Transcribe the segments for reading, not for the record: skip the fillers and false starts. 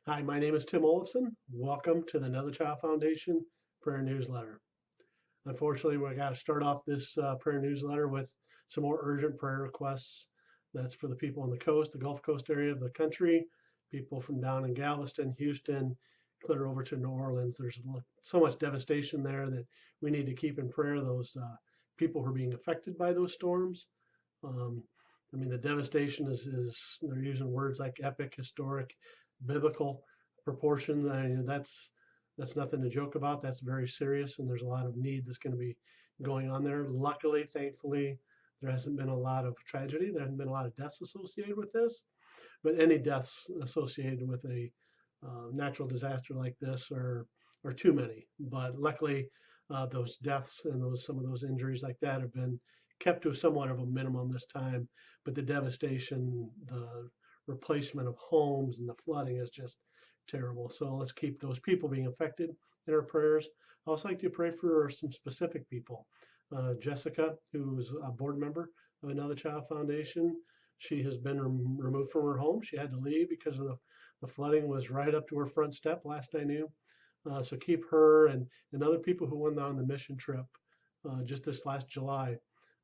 Hi, my name is Tim Olafson. Welcome to the Another Child Foundation prayer newsletter. Unfortunately, we got to start off this prayer newsletter with some more urgent prayer requests. That's for the people on the coast, the Gulf Coast area of the country, people from down in Galveston, Houston, clear over to New Orleans. There's so much devastation there that we need to keep in prayer those people who are being affected by those storms. Um, the devastation is they're using words like epic, historic, biblical proportions. That's nothing to joke about. That's very serious, and there's a lot of need that's going to be going on there. Luckily, thankfully, there hasn't been a lot of tragedy. There hasn't been a lot of deaths associated with this, but any deaths associated with a natural disaster like this are too many. But luckily, those deaths and those some of those injuries like that have been kept to somewhat of a minimum this time. But the devastation, the replacement of homes, and the flooding is just terrible. So let's keep those people being affected in our prayers. I also like to pray for some specific people. Jessica, who's a board member of Another Child Foundation, she has been removed from her home. She had to leave because of the flooding was right up to her front step last I knew. So keep her and other people who went on the mission trip just this last July.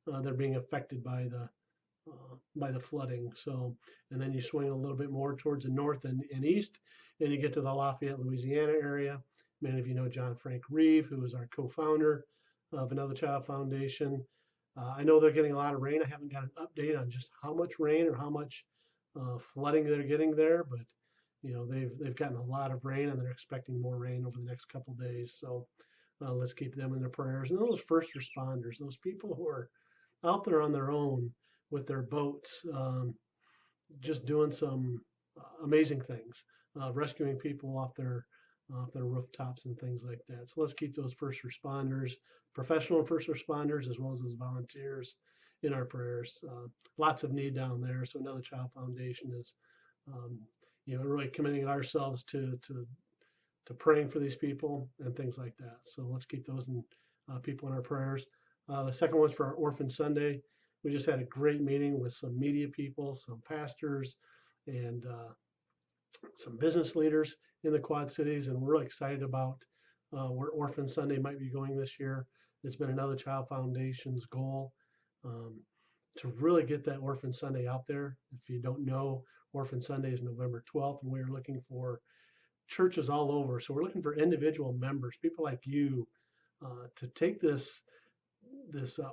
They're being affected by the flooding. So, and then you swing a little bit more towards the north and east, and you get to the Lafayette, Louisiana area. Many of you know John Frank Reeve, who is our co-founder of Another Child Foundation. I know they're getting a lot of rain. I haven't got an update on just how much rain or how much flooding they're getting there, but they've gotten a lot of rain and they're expecting more rain over the next couple of days. So let's keep them in their prayers. And those first responders, those people who are out there on their own with their boats, just doing some amazing things, rescuing people off their rooftops and things like that. So let's keep those first responders, professional first responders, as well as those volunteers in our prayers. Lots of need down there. So Another Child Foundation is, um, really committing ourselves to praying for these people and things like that. So let's keep those people in our prayers. The second one's for our Orphan Sunday. We just had a great meeting with some media people, some pastors, and some business leaders in the Quad Cities, and we're really excited about where Orphan Sunday might be going this year. It's been Another Child Foundation's goal um, to really get that Orphan Sunday out there. If you don't know, Orphan Sunday is November 12th, and we're looking for churches all over. So we're looking for individual members, people like you, to take this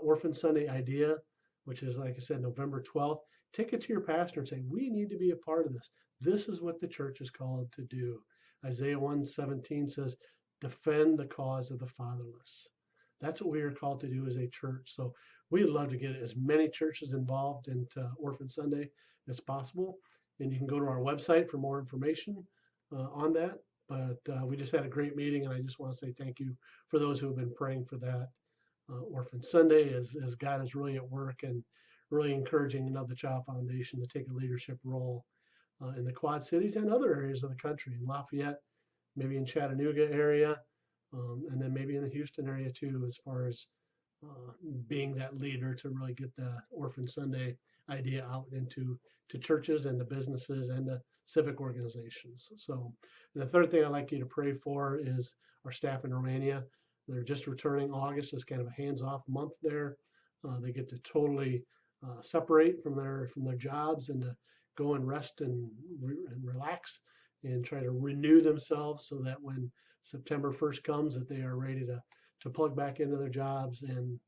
Orphan Sunday idea, which is, like I said, November 12th. Take it to your pastor and say, we need to be a part of this. This is what the church is called to do. Isaiah 1:17 says, defend the cause of the fatherless. That's what we are called to do as a church. So we'd love to get as many churches involved into Orphan Sunday as possible. And you can go to our website for more information on that. But we just had a great meeting, and I just want to say thank you for those who have been praying for that. Orphan Sunday, as God is really at work and really encouraging Another Child Foundation to take a leadership role in the Quad Cities and other areas of the country, in Lafayette, maybe in Chattanooga area, and then maybe in the Houston area too, as far as being that leader to really get the Orphan Sunday idea out into churches and to businesses and to civic organizations. So, and the third thing I'd like you to pray for is our staff in Romania. They're just returning. August is kind of a hands-off month there. They get to totally separate from their jobs and to go and rest and relax and try to renew themselves so that when September 1st comes, that they are ready to plug back into their jobs. And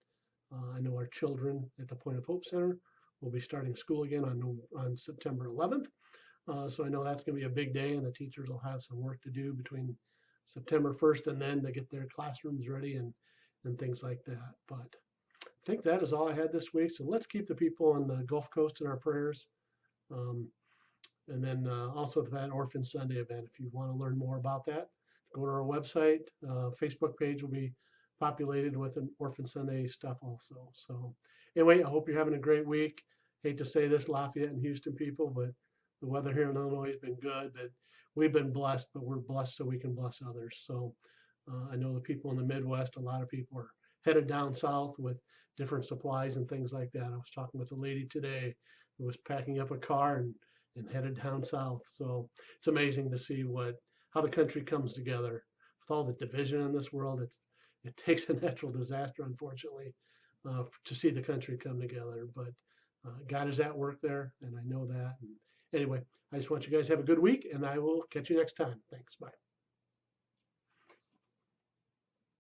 I know our children at the Point of Hope Center will be starting school again on September 11th. So I know that's going to be a big day, and the teachers will have some work to do between September 1st and then to get their classrooms ready and things like that. But I think that is all I had this week. So let's keep the people on the Gulf Coast in our prayers. And then also that Orphan Sunday event, if you want to learn more about that, go to our website. Facebook page will be populated with an Orphan Sunday stuff also. So anyway, I hope you're having a great week. Hate to say this, Lafayette and Houston people, but the weather here in Illinois has been good. But we've been blessed, but we're blessed so we can bless others. So I know the people in the Midwest, a lot of people are headed down south with different supplies and things like that. I was talking with a lady today who was packing up a car and headed down south. So it's amazing to see how the country comes together with all the division in this world. It takes a natural disaster, unfortunately, to see the country come together. But God is at work there, and I know that. And anyway, I just want you guys to have a good week, and I will catch you next time. Thanks. Bye.